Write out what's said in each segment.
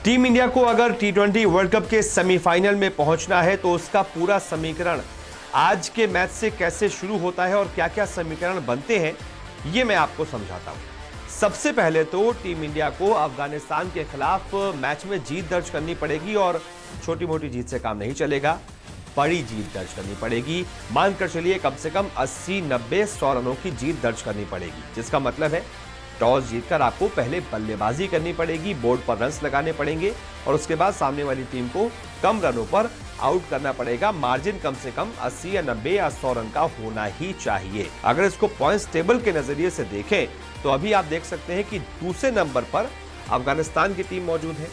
Team India को अगर T20 world cup के सेमीफाइनल में पहुंचना है तो उसका पूरा समीकरण आज के मैच से कैसे शुरू होता है और क्या क्या समीकरण बनते हैं ये मैं आपको समझाता हूं। सबसे पहले तो टीम इंडिया को अफगानिस्तान के खिलाफ मैच में जीत दर्ज करनी पड़ेगी और छोटी मोटी जीत से काम नहीं चलेगा, बड़ी जीत दर्ज करनी पड़ेगी। मानकर चलिए कम से कम 80, 90, 100 रनों की जीत दर्ज करनी पड़ेगी, जिसका मतलब है टॉस जीतकर आपको पहले बल्लेबाजी करनी पड़ेगी, बोर्ड पर रन्स लगाने पड़ेंगे और उसके बाद सामने वाली टीम को कम रनों पर आउट करना पड़ेगा। मार्जिन कम से कम 80 या 90 या 100 रन का होना ही चाहिए। अगर इसको पॉइंट्स टेबल के नजरिए से देखें तो अभी आप देख सकते हैं कि दूसरे नंबर पर अफगानिस्तान की टीम मौजूद है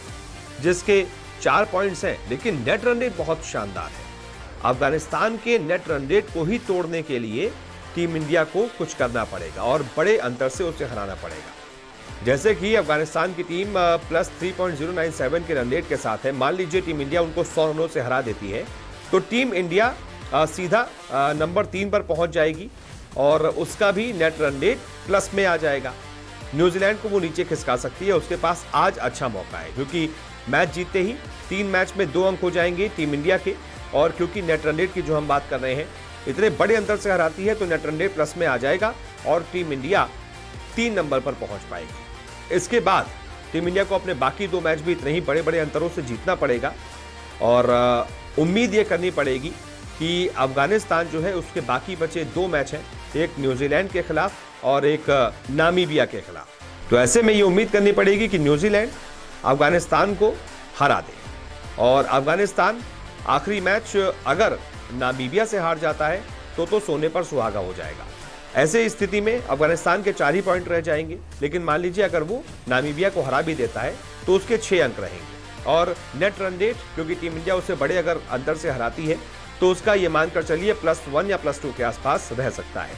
जिसके 4 पॉइंट्स हैं, लेकिन नेट रन रेट बहुत शानदार है। अफगानिस्तान के नेट रन रेट को ही तोड़ने के लिए टीम इंडिया को कुछ करना पड़ेगा और बड़े अंतर से उसे हराना पड़ेगा। जैसे कि अफगानिस्तान की टीम प्लस 3.097 के रन रेट के साथ है। मान लीजिए टीम इंडिया उनको 100 रनों से हरा देती है तो टीम इंडिया सीधा नंबर 3 पर पहुंच जाएगी और उसका भी नेट रन रेट प्लस में आ जाएगा। न्यूजीलैंड को वो नीचे खिसका सकती है। उसके पास आज अच्छा मौका है क्योंकि मैच जीतते ही 3 मैच में 2 अंक हो जाएंगे टीम इंडिया के, और क्योंकि नेट रन रेट की जो हम बात कर रहे हैं इतने बड़े अंतर से हराती है तो नेट रन रेट प्लस में आ जाएगा और टीम इंडिया 3 नंबर पर पहुंच पाएगी। इसके बाद टीम इंडिया को अपने बाकी 2 मैच भी इतने ही बड़े बड़े अंतरों से जीतना पड़ेगा और उम्मीद ये करनी पड़ेगी कि अफगानिस्तान जो है उसके बाकी बचे 2 मैच हैं, एक न्यूजीलैंड के खिलाफ और एक नामीबिया के खिलाफ। तो ऐसे में ये उम्मीद करनी पड़ेगी कि न्यूजीलैंड अफगानिस्तान को हरा दे और अफगानिस्तान आखिरी मैच अगर नामीबिया से हार जाता है तो सोने पर सुहागा हो जाएगा। ऐसे स्थिति में अफगानिस्तान के 4 ही पॉइंट रह जाएंगे, लेकिन मान लीजिए अगर वो नामीबिया को हरा भी देता है तो उसके 6 अंक रहेंगे और नेट रन रेट क्योंकि टीम इंडिया उसे बड़े अगर अंतर से हराती है तो उसका ये मानकर चलिए +1 या +2 के आसपास रह सकता है।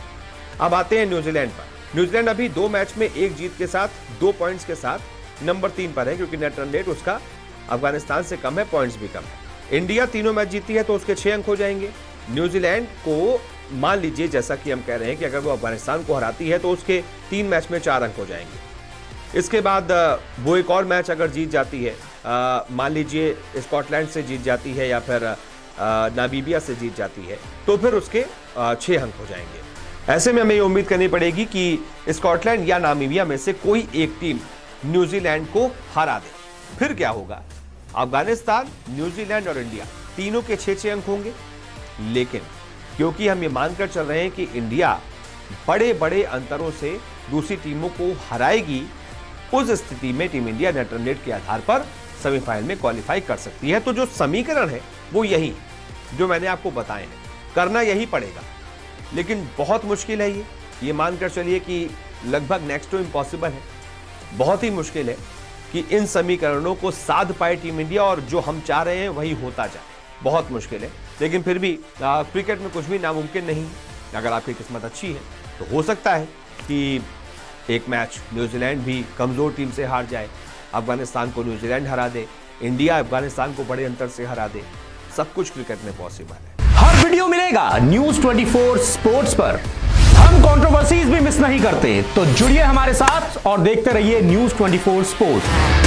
अब आते हैं न्यूजीलैंड पर। न्यूजीलैंड अभी 2 मैच में 1 जीत के साथ 2 पॉइंट्स के साथ नंबर 3 पर है क्योंकि नेट रन रेट उसका अफगानिस्तान से कम है, पॉइंट्स भी कम है। इंडिया 3 मैच जीती है तो उसके 6 अंक हो जाएंगे। न्यूजीलैंड को मान लीजिए जैसा कि हम कह रहे हैं कि अगर वो अफगानिस्तान को हराती है तो उसके 3 मैच में 4 अंक हो जाएंगे। इसके बाद वो एक और मैच अगर जीत जाती है, मान लीजिए स्कॉटलैंड से जीत जाती है या फिर नामीबिया से जीत जाती है तो फिर उसके 6 अंक हो जाएंगे। ऐसे में हमें ये उम्मीद करनी पड़ेगी कि स्कॉटलैंड या नामीबिया में से कोई एक टीम न्यूजीलैंड को हरा दे। फिर क्या होगा, अफगानिस्तान, न्यूजीलैंड और इंडिया तीनों के 6-6 अंक होंगे, लेकिन क्योंकि हम ये मानकर चल रहे हैं कि इंडिया बड़े बड़े अंतरों से दूसरी टीमों को हराएगी, उस स्थिति में team India net run rate के आधार पर सेमीफाइनल में क्वालिफाई कर सकती है। तो जो समीकरण है वो यही जो मैंने आपको बताए हैं, करना यही पड़ेगा, लेकिन बहुत मुश्किल है। ये मानकर चलिए कि लगभग नेक्स्ट टू इम्पॉसिबल है। बहुत ही मुश्किल है कि इन समीकरणों को साध पाए टीम इंडिया और जो हम चाह रहे हैं वही होता जाए। बहुत मुश्किल है, लेकिन फिर भी क्रिकेट में कुछ भी नामुमकिन नहीं। अगर आपकी किस्मत अच्छी है तो हो सकता है कि एक मैच न्यूजीलैंड भी कमजोर टीम से हार जाए, अफगानिस्तान को न्यूजीलैंड हरा दे, इंडिया अफगानिस्तान को बड़े अंतर से हरा दे। सब कुछ क्रिकेट में पॉसिबल है। हर वीडियो मिलेगा न्यूज़ 24 स्पोर्ट्स पर। हम कंट्रोवर्सीज भी मिस नहीं करते, तो जुड़िए हमारे साथ और देखते रहिए न्यूज़ 24 स्पोर्ट्स।